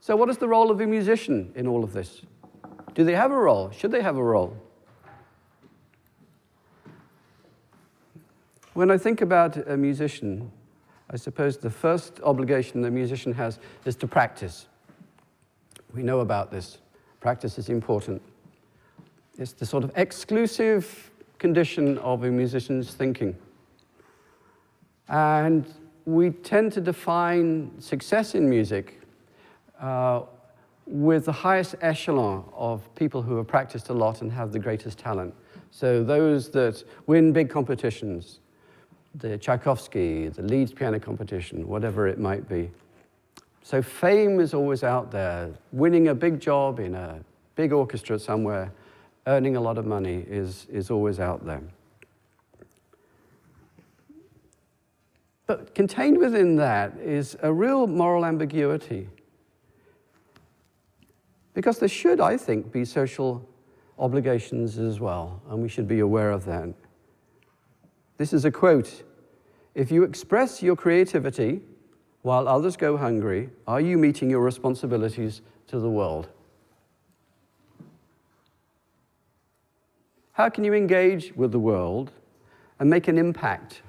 So what is the role of a musician in all of this? Do they have a role? Should they have a role? When I think about a musician, I suppose the first obligation a musician has is to practice. We know about this. Practice is important. It's the sort of exclusive condition of a musician's thinking. And we tend to define success in music with the highest echelon of people who have practiced a lot and have the greatest talent. So those that win big competitions, the Tchaikovsky, the Leeds piano competition, whatever it might be. So fame is always out there. Winning a big job in a big orchestra somewhere, earning a lot of money is always out there. But contained within that is a real moral ambiguity. Because there should, I think, be social obligations as well, and we should be aware of that. This is a quote: "If you express your creativity while others go hungry, are you meeting your responsibilities to the world?" How can you engage with the world and make an impact?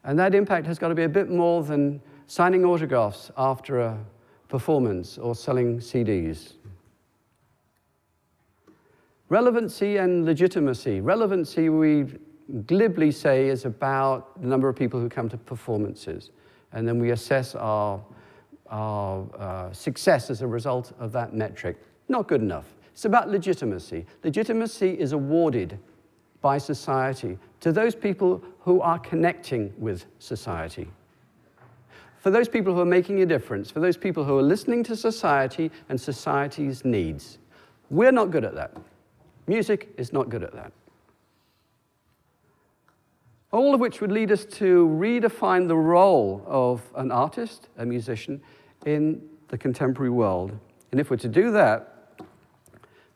And that impact has got to be a bit more than signing autographs after a performance or selling CDs. Relevancy and legitimacy. Relevancy, we glibly say, is about the number of people who come to performances. And then we assess our success as a result of that metric. Not good enough. It's about legitimacy. Legitimacy is awarded by society to those people who are connecting with society. For those people who are making a difference, for those people who are listening to society and society's needs. We're not good at that. Music is not good at that. All of which would lead us to redefine the role of an artist, a musician, in the contemporary world. And if we're to do that,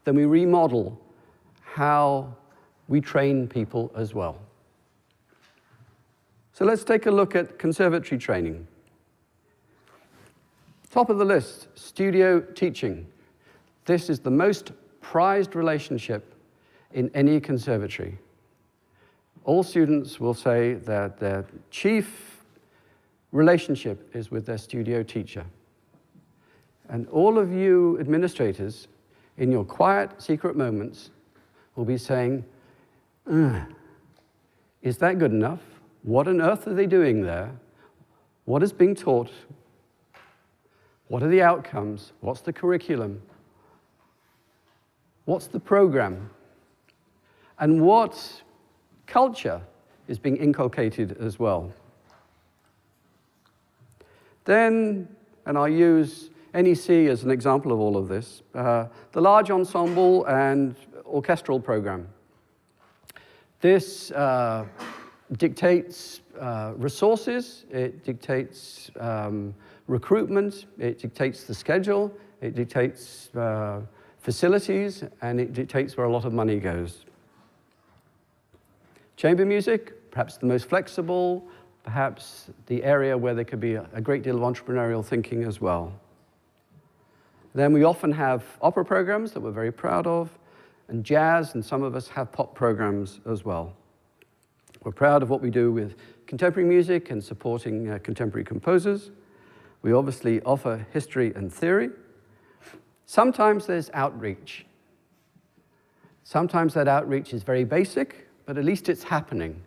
then we remodel how we train people as well. So let's take a look at conservatory training. Top of the list, studio teaching. This is the most prized relationship in any conservatory. All students will say that their chief relationship is with their studio teacher. And all of you administrators, in your quiet, secret moments, will be saying, is that good enough? What on earth are they doing there? What is being taught? What are the outcomes? What's the curriculum? What's the program? And what culture is being inculcated as well? Then, and I'll use NEC as an example of all of this, the large ensemble and orchestral program. This dictates resources, it dictates recruitment, it dictates the schedule, it dictates facilities, and it dictates where a lot of money goes. Chamber music, perhaps the most flexible, perhaps the area where there could be a great deal of entrepreneurial thinking as well. Then we often have opera programs that we're very proud of, and jazz, and some of us have pop programs as well. We're proud of what we do with contemporary music and supporting contemporary composers. We obviously offer history and theory. Sometimes there's outreach. Sometimes that outreach is very basic, but at least it's happening.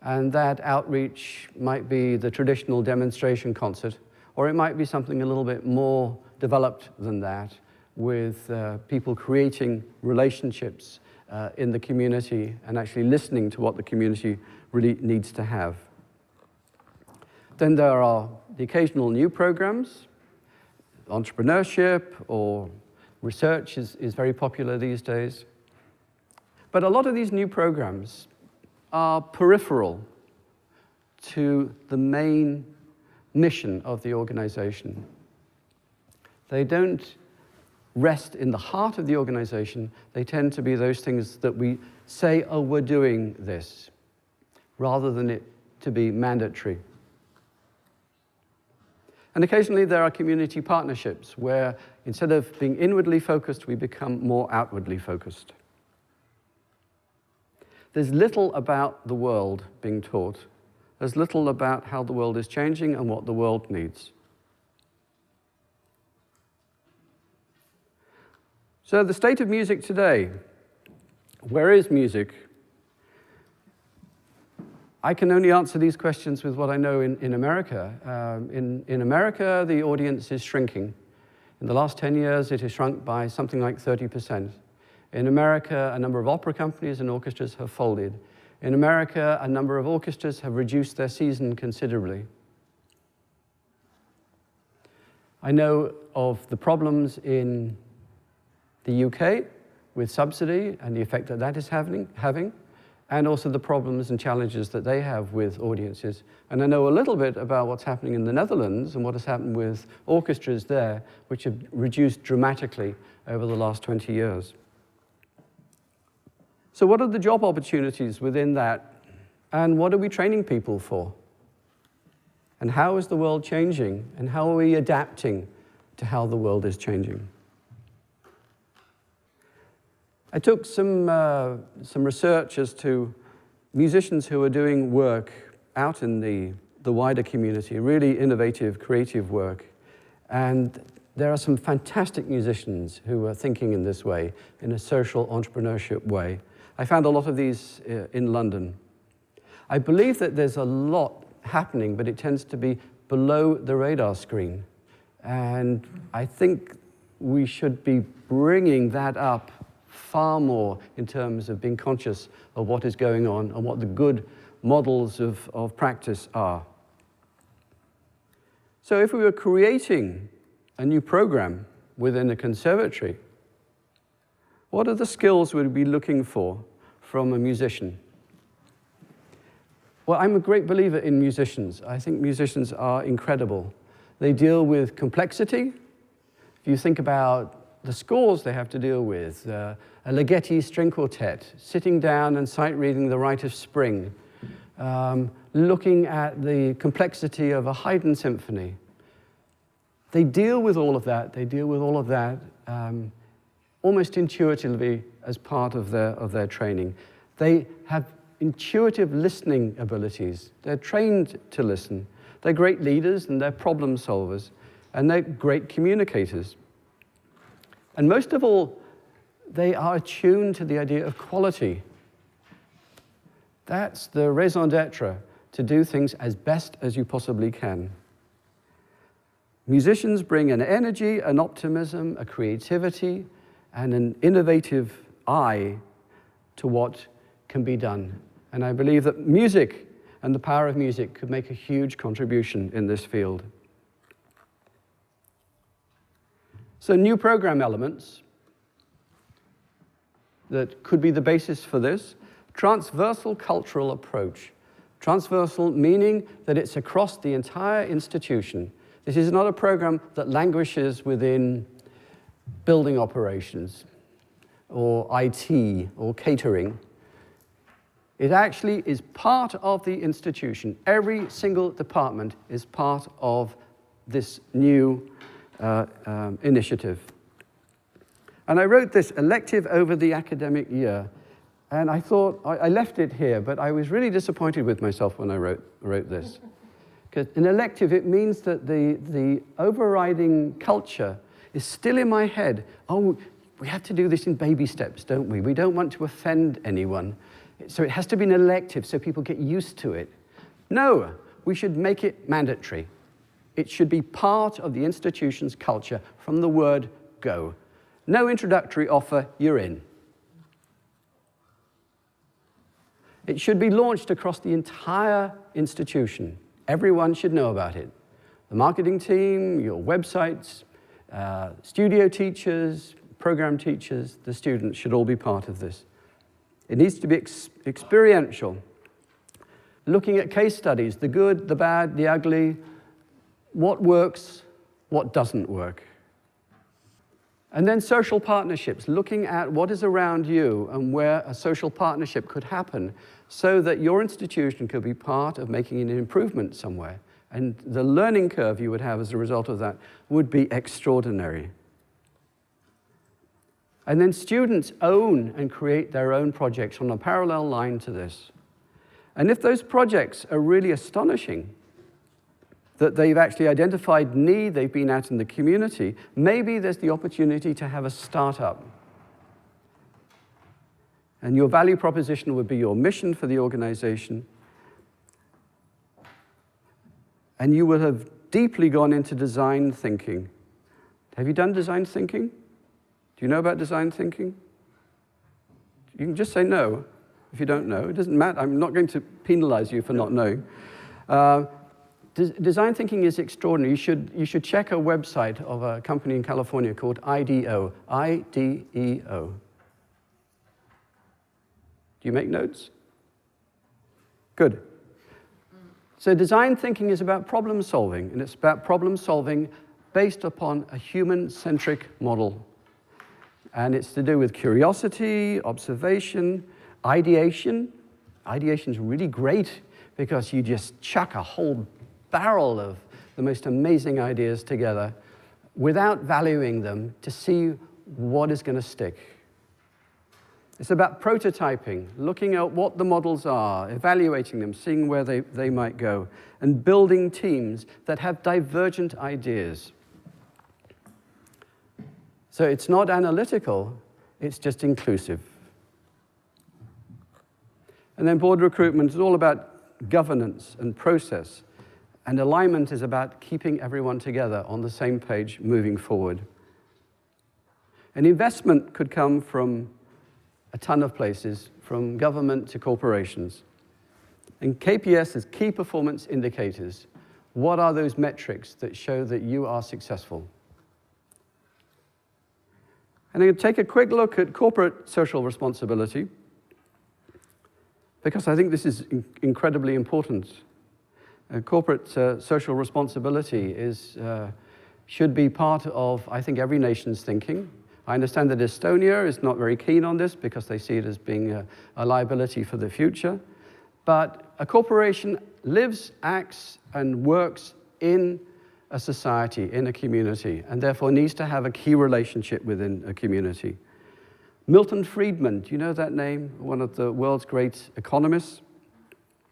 And that outreach might be the traditional demonstration concert, or it might be something a little bit more developed than that, with people creating relationships in the community and actually listening to what the community really needs to have. Then there are the occasional new programs. Entrepreneurship or research is very popular these days. But a lot of these new programs are peripheral to the main mission of the organization. They don't rest in the heart of the organization. They tend to be those things that we say, oh, we're doing this, rather than it to be mandatory. And occasionally there are community partnerships where instead of being inwardly focused, we become more outwardly focused. There's little about the world being taught. There's little about how the world is changing and what the world needs. So the state of music today, where is music? I can only answer these questions with what I know in America. In America, the audience is shrinking. In the last 10 years, it has shrunk by something like 30%. In America, a number of opera companies and orchestras have folded. In America, a number of orchestras have reduced their season considerably. I know of the problems in the UK with subsidy and the effect that that is having, and also the problems and challenges that they have with audiences. And I know a little bit about what's happening in the Netherlands and what has happened with orchestras there, which have reduced dramatically over the last 20 years. So what are the job opportunities within that? And what are we training people for? And how is the world changing? And how are we adapting to how the world is changing? I took some research as to musicians who are doing work out in the wider community, really innovative, creative work. And there are some fantastic musicians who are thinking in this way, in a social entrepreneurship way. I found a lot of these in London. I believe that there's a lot happening, but it tends to be below the radar screen. And I think we should be bringing that up far more in terms of being conscious of what is going on and what the good models of practice are. So if we were creating a new program within a conservatory, what are the skills we'd be looking for from a musician? Well, I'm a great believer in musicians. I think musicians are incredible. They deal with complexity. If you think about the scores they have to deal with, a Ligeti string quartet, sitting down and sight-reading the Rite of Spring, looking at the complexity of a Haydn symphony. They deal with all of that. They deal with all of that almost intuitively as part of their training. They have intuitive listening abilities. They're trained to listen. They're great leaders and they're problem solvers, and they're great communicators. And most of all, they are attuned to the idea of quality. That's the raison d'etre, to do things as best as you possibly can. Musicians bring an energy, an optimism, a creativity, and an innovative eye to what can be done. And I believe that music and the power of music could make a huge contribution in this field. So new program elements that could be the basis for this. Transversal cultural approach. Transversal meaning that it's across the entire institution. This is not a program that languishes within building operations or IT or catering. It actually is part of the institution. Every single department is part of this new initiative. And I wrote this elective over the academic year, and I thought, I left it here, but I was really disappointed with myself when I wrote this. Because an elective, it means that the overriding culture is still in my head. Oh, we have to do this in baby steps, don't we? We don't want to offend anyone. So it has to be an elective so people get used to it. No, we should make it mandatory. It should be part of the institution's culture from the word go. No introductory offer, you're in. It should be launched across the entire institution. Everyone should know about it. The marketing team, your websites, studio teachers, program teachers, the students should all be part of this. It needs to be experiential. Looking at case studies, the good, the bad, the ugly, what works, what doesn't work. And then social partnerships, looking at what is around you and where a social partnership could happen so that your institution could be part of making an improvement somewhere. And the learning curve you would have as a result of that would be extraordinary. And then students own and create their own projects on a parallel line to this. And if those projects are really astonishing, that they've actually identified need, they've been out in the community, maybe there's the opportunity to have a startup. And your value proposition would be your mission for the organization. And you will have deeply gone into design thinking. Have you done design thinking? Do you know about design thinking? You can just say no if you don't know. It doesn't matter. I'm not going to penalize you for not knowing. Design thinking is extraordinary. You should check a website of a company in California called IDEO. IDEO. Do you make notes? Good. So design thinking is about problem solving, and it's about problem solving based upon a human-centric model. And it's to do with curiosity, observation, ideation. Ideation is really great because you just chuck a whole barrel of the most amazing ideas together without valuing them to see what is going to stick. It's about prototyping, looking at what the models are, evaluating them, seeing where they might go, and building teams that have divergent ideas. So it's not analytical, it's just inclusive. And then board recruitment is all about governance and process, and alignment is about keeping everyone together on the same page moving forward. And investment could come from a ton of places, from government to corporations. And KPS is key performance indicators. What are those metrics that show that you are successful? And I'm going to take a quick look at corporate social responsibility, because I think this is incredibly important. Corporate social responsibility should be part of, I think, every nation's thinking. I understand that Estonia is not very keen on this because they see it as being a liability for the future. But a corporation lives, acts, and works in a society, in a community, and therefore needs to have a key relationship within a community. Milton Friedman, do you know that name? One of the world's great economists.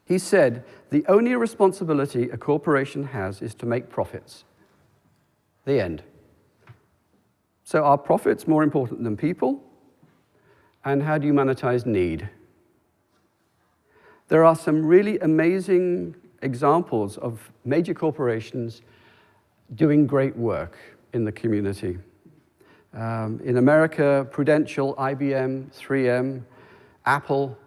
He said, the only responsibility a corporation has is to make profits. The end. So are profits more important than people? And how do you monetize need? There are some really amazing examples of major corporations doing great work in the community. In America, Prudential, IBM, 3M, Apple,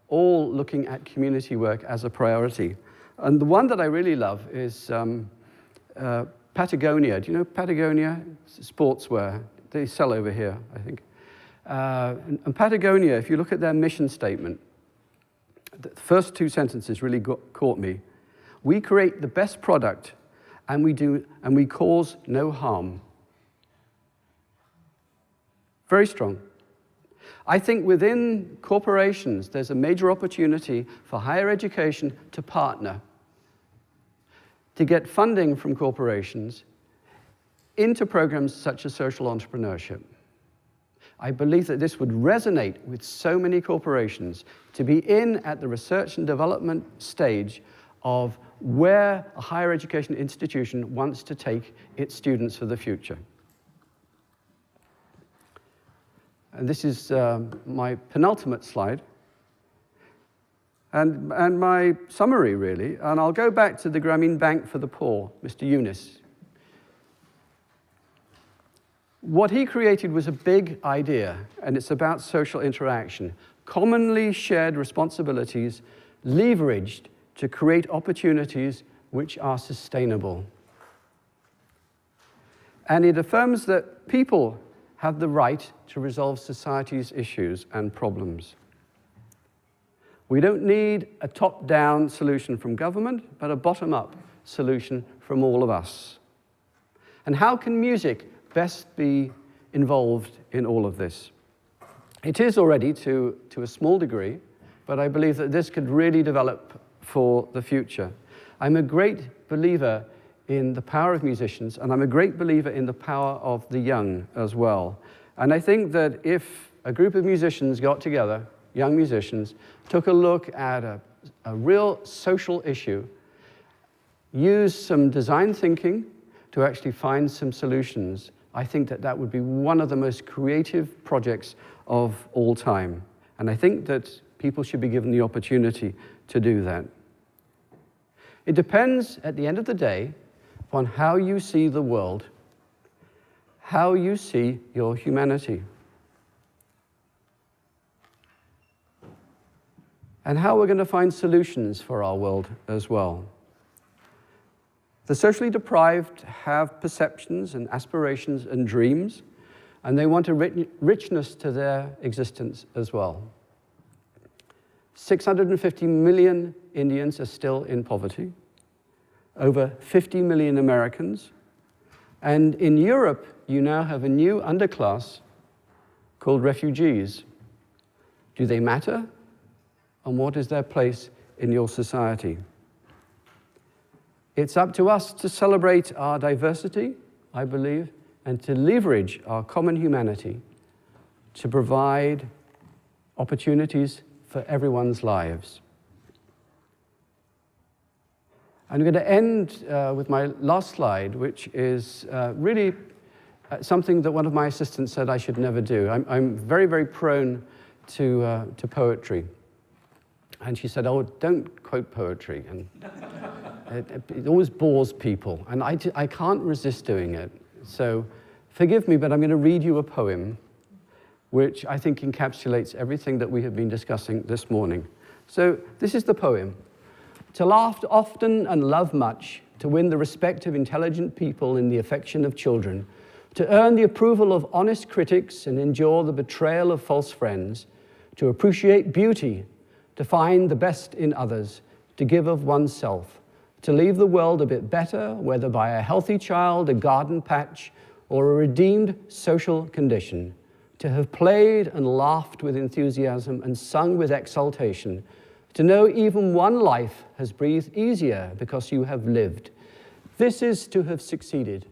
all looking at community work as a priority. And the one that I really love is Patagonia. Do you know Patagonia? It's sportswear. They sell over here, I think. And Patagonia, if you look at their mission statement, the first two sentences really caught me. We create the best product, and we cause no harm. Very strong. I think within corporations, there's a major opportunity for higher education to partner, to get funding from corporations into programs such as social entrepreneurship. I believe that this would resonate with so many corporations to be in at the research and development stage of where a higher education institution wants to take its students for the future. And this is my penultimate slide. And my summary, really. And I'll go back to the Grameen Bank for the Poor, Mr. Yunus. What he created was a big idea, and it's about social interaction. Commonly shared responsibilities leveraged to create opportunities which are sustainable. And it affirms that people have the right to resolve society's issues and problems. We don't need a top-down solution from government, but a bottom-up solution from all of us. And how can music best be involved in all of this? It is already to a small degree, but I believe that this could really develop for the future. I'm a great believer in the power of musicians, and I'm a great believer in the power of the young as well. And I think that if a group of musicians got together, young musicians, took a look at a real social issue, used some design thinking to actually find some solutions, I think that that would be one of the most creative projects of all time. And I think that people should be given the opportunity to do that. It depends, at the end of the day, upon how you see the world, how you see your humanity, and how we're going to find solutions for our world as well. The socially deprived have perceptions and aspirations and dreams, and they want a richness to their existence as well. 650 million Indians are still in poverty, over 50 million Americans, and in Europe, you now have a new underclass called refugees. Do they matter? And what is their place in your society? It's up to us to celebrate our diversity, I believe, and to leverage our common humanity to provide opportunities for everyone's lives. I'm going to end with my last slide, which is really something that one of my assistants said I should never do. I'm very, very prone to poetry. And she said, oh, don't quote poetry. And it always bores people. And I can't resist doing it. So forgive me, but I'm going to read you a poem which I think encapsulates everything that we have been discussing this morning. So this is the poem. To laugh often and love much, to win the respect of intelligent people and the affection of children, to earn the approval of honest critics and endure the betrayal of false friends, to appreciate beauty, to find the best in others, to give of oneself, to leave the world a bit better, whether by a healthy child, a garden patch, or a redeemed social condition, to have played and laughed with enthusiasm and sung with exultation, to know even one life has breathed easier because you have lived. This is to have succeeded